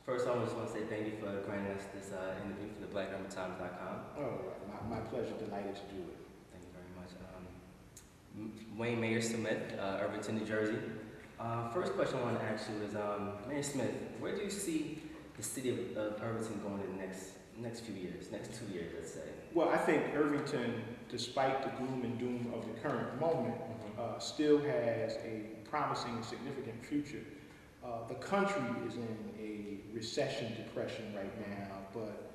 First, I just want to say thank you for granting us this interview for the BlackIrvingTimes.com. Oh, my pleasure. Delighted to do it. Thank you very much. Wayne Mayor Smith, Irvington, New Jersey. First question I want to ask you is, Mayor Smith, where do you see the city of Irvington going in the next few years, next 2 years, let's say? Well, I think Irvington, despite the gloom and doom of the current moment, still has a promising and significant future. The country is in a recession depression right now, but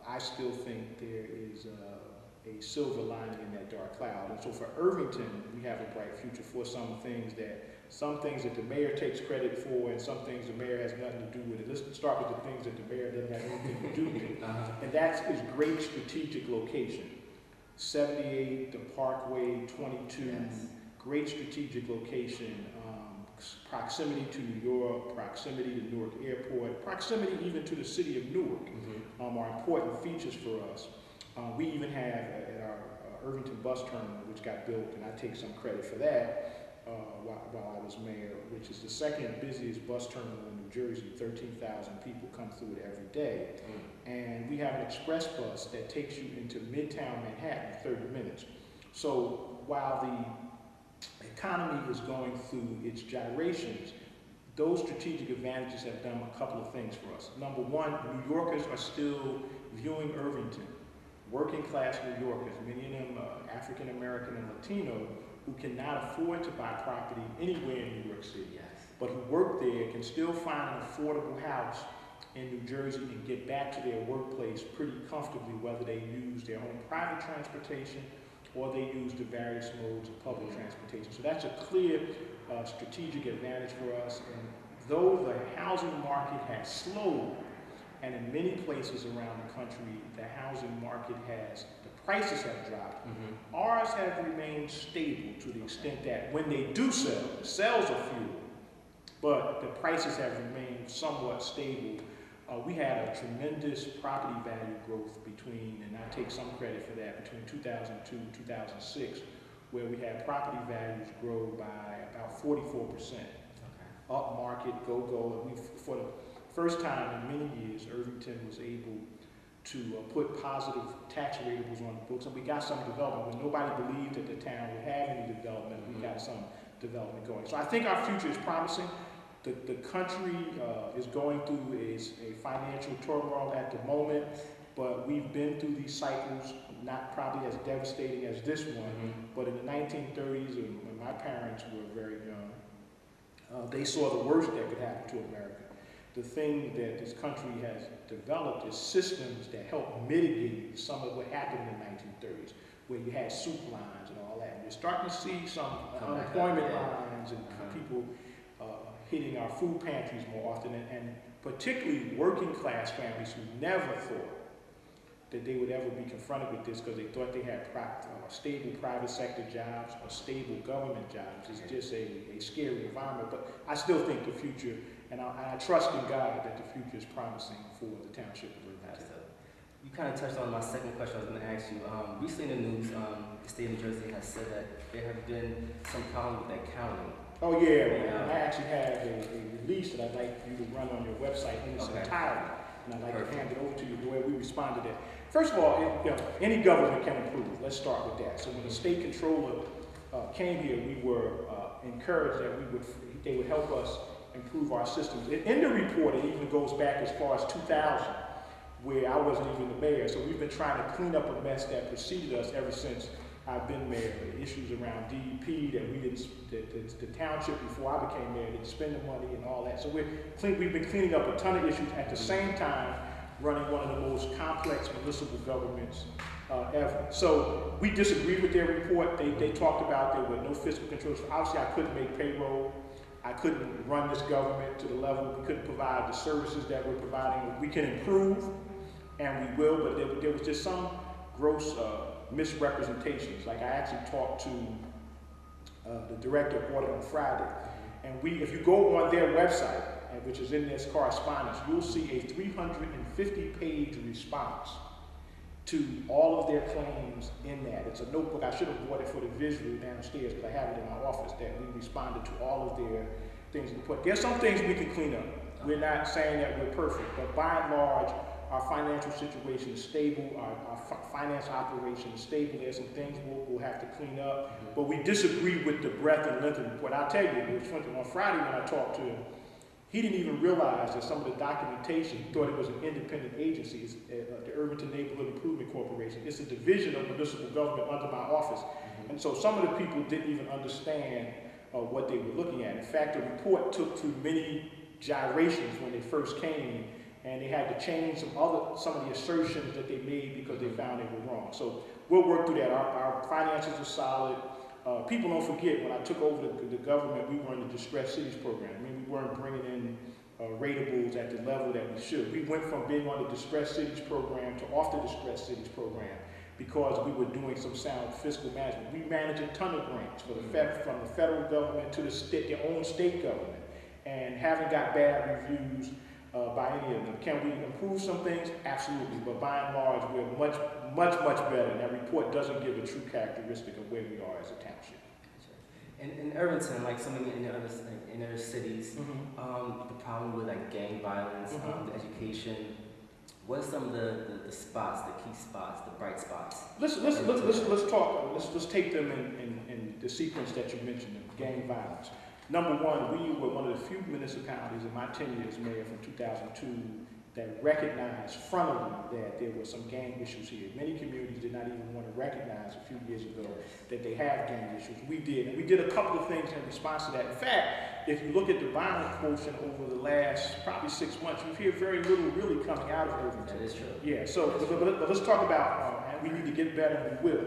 I still think there is a silver lining in that dark cloud. And so for Irvington, we have a bright future for some things that the mayor takes credit for, and some things the mayor has nothing to do with it. Let's start with the things that the mayor doesn't have anything to do with it. And that is great strategic location. 78, the Parkway, 22, yes. Great strategic location. Proximity to New York, proximity to Newark Airport, proximity even to the city of Newark are important features for us. We even have at our Irvington bus terminal, which got built, and I take some credit for that while I was mayor, which is the second busiest bus terminal in New Jersey. 13,000 people come through it every day. And we have an express bus that takes you into Midtown Manhattan in 30 minutes. So while the economy is going through its gyrations, those strategic advantages have done a couple of things for us. Number one, New Yorkers are still viewing Irvington, working class New Yorkers, many of them African American and Latino, who cannot afford to buy property anywhere in New York City, yes, but who work there can still find an affordable house in New Jersey and get back to their workplace pretty comfortably, whether they use their own private transportation or they use the various modes of public transportation. So that's a clear strategic advantage for us. And though the housing market has slowed, and in many places around the country, the housing market the prices have dropped, ours have remained stable to the extent that when they do sell, the sales are few, but the prices have remained somewhat stable. We had a tremendous property value growth between, and I take some credit for that, between 2002 and 2006, where we had property values grow by about 44%. Up market, go. For the first time in many years, Irvington was able to put positive tax ratables on the books, and we got some development. When nobody believed that the town would have any development, we got some development going. So I think our future is promising. The country is going through a financial turmoil at the moment, but we've been through these cycles, not probably as devastating as this one, but in the 1930s, when my parents were very young, they saw the worst that could happen to America. The thing that this country has developed is systems that help mitigate some of what happened in the 1930s, where you had soup lines and all that. And you're starting to see some unemployment lines and people hitting our food pantries more often, and particularly working class families who never thought that they would ever be confronted with this because they thought they had stable private sector jobs or stable government jobs. It's just a scary environment, but I still think the future, and I trust in God that the future is promising for the township of Irvington. You kind of touched on my second question I was going to ask you. Recently in the news, the state of New Jersey has said that there have been some problems with accounting. Oh yeah, I actually have a release that I'd like you to run on your website in its entirety, and I'd like to hand it over to you the way we respond to that. First of all, any government can improve. Let's start with that. So when the state controller came here, we were encouraged that they would help us improve our systems. In the report, it even goes back as far as 2000, where I wasn't even the mayor. So we've been trying to clean up a mess that preceded us ever since I've been mayor. Issues around DEP that we didn't, the township before I became mayor didn't spend the money and all that. So we've been cleaning up a ton of issues at the same time running one of the most complex municipal governments ever. So we disagreed with their report. They talked about there were no fiscal controls. Obviously, I couldn't make payroll. I couldn't run this government to the level. We couldn't provide the services that we're providing. We can improve, and we will, but there was just some gross misrepresentations. Like I actually talked to the director of audit on Friday, and if you go on their website, which is in this correspondence, you'll see a 350-page response to all of their claims in that. It's a notebook. I should have bought it for the visual downstairs because I have it in my office, that we responded to all of their things. But there's some things we can clean up. We're not saying that we're perfect, but by and large, our financial situation is stable, our finance operation is stable. There's some things we'll have to clean up, but we disagree with the breadth and length of the report. I'll tell you, it was funny, on Friday when I talked to him, he didn't even realize that some of the documentation, he thought it was an independent agency. It's, the Irvington Neighborhood Improvement Corporation. It's a division of municipal government under my office. And so some of the people didn't even understand what they were looking at. In fact, the report took through many gyrations when they first came, and they had to change some of the assertions that they made because they found they were wrong. So we'll work through that. Our finances are solid. People don't forget, when I took over the government, we were in the Distressed Cities program. I mean, we weren't bringing in ratables at the level that we should. We went from being on the Distressed Cities program to off the Distressed Cities program because we were doing some sound fiscal management. We managed a ton of grants from the federal government to their own state government, and haven't got bad reviews by any of them. Can we improve some things? Absolutely, but by and large, we're much better, and that report doesn't give a true characteristic of where we are as a township. In Irvington, like so many in other cities, the problem with like gang violence, the education. What are some of the spots, the key spots, the bright spots? Let's talk. Let's take them in the sequence that you mentioned. Gang violence. Number one, we were one of the few municipalities in my tenure as mayor from 2002 that recognized frontally that there were some gang issues here. Many communities did not even want to recognize a few years ago that they have gang issues. We did, and we did a couple of things in response to that. In fact, if you look at the violent quotient over the last probably 6 months, you hear very little really coming out of Irvington. That is true. Yeah, so but let's talk about, and we need to get better, and we will.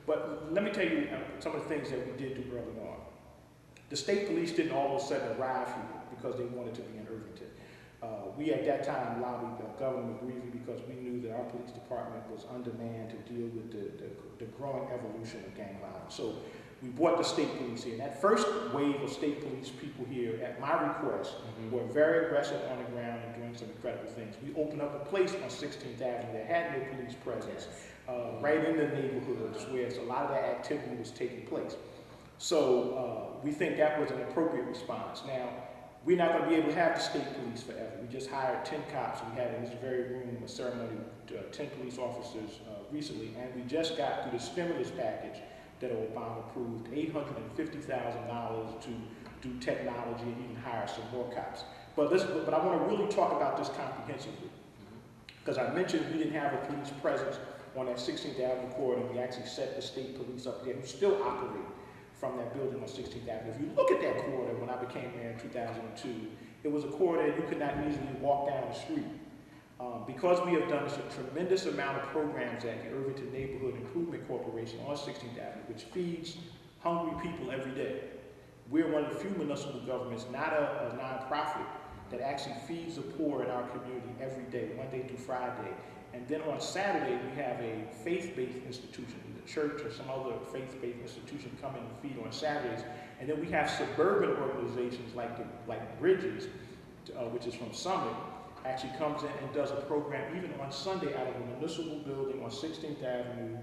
But let me tell you some of the things that we did do early on. The state police didn't all of a sudden arrive here because they wanted to be in Irvington. We at that time lobbied Governor McGreevy because we knew that our police department was undermanned to deal with the growing evolution of gang violence. So we brought the state police here. And that first wave of state police people here, at my request, were very aggressive on the ground and doing some incredible things. We opened up a place on 16th Avenue that had no police presence, right in the neighborhoods where a lot of that activity was taking place. So we think that was an appropriate response. Now, we're not going to be able to have the state police forever. We just hired 10 cops. We had in this very room a ceremony with 10 police officers recently, and we just got through the stimulus package that Obama approved, $850,000 to do technology and even hire some more cops. But I want to really talk about this comprehensively, because I mentioned we didn't have a police presence on that 16th Avenue corridor. We actually set the state police up there who still operate from that building on 16th Avenue. If you look at that corridor, when I became mayor in 2002, it was a corridor you could not easily walk down the street. Because we have done a tremendous amount of programs at the Irvington Neighborhood Improvement Corporation on 16th Avenue, which feeds hungry people every day. We're one of the few municipal governments, not a nonprofit, that actually feeds the poor in our community every day, Monday through Friday. And then on Saturday, we have a faith-based institution, either church or some other faith-based institution come in and feed on Saturdays. And then we have suburban organizations like Bridges, which is from Summit, actually comes in and does a program even on Sunday out of a municipal building on 16th Avenue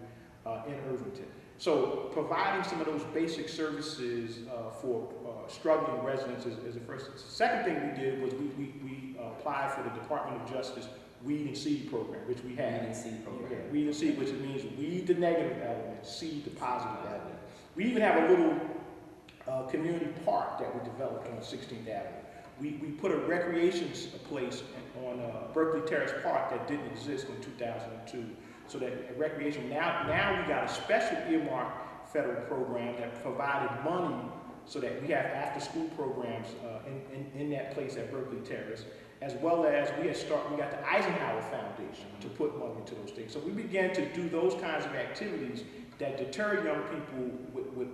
in Irvington. So providing some of those basic services for struggling residents is the first. The second thing we did was we applied for the Department of Justice Weed and Seed program, which we have. Weed and Seed program. Yeah, Weed and Seed, which means weed the negative element, seed the positive element. We even have a little community park that we developed on 16th Avenue. We put a recreation place on Berkeley Terrace Park that didn't exist in 2002. So that recreation, now we got a special earmarked federal program that provided money so that we have after school programs in that place at Berkeley Terrace, as well as we got the Eisenhower Foundation to put money into those things. So we began to do those kinds of activities that deter young people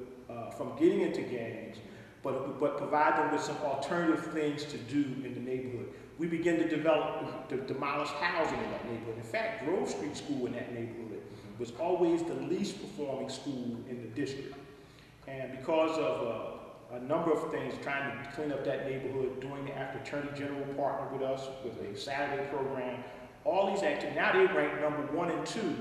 from getting into gangs, but provide them with some alternative things to do in the neighborhood. We began to demolish housing in that neighborhood. In fact, Grove Street School in that neighborhood was always the least performing school in the district. And because of a number of things, trying to clean up that neighborhood, doing it after Attorney General partnered with us with a Saturday program, all these activities, now they rank number 1 and 2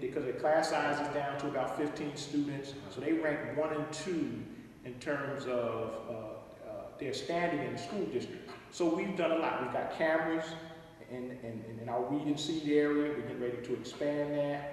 because their class size is down to about 15 students. So they rank 1 and 2 in terms of their standing in the school district. So we've done a lot. We've got cameras in our weed and seed area. We're getting ready to expand that.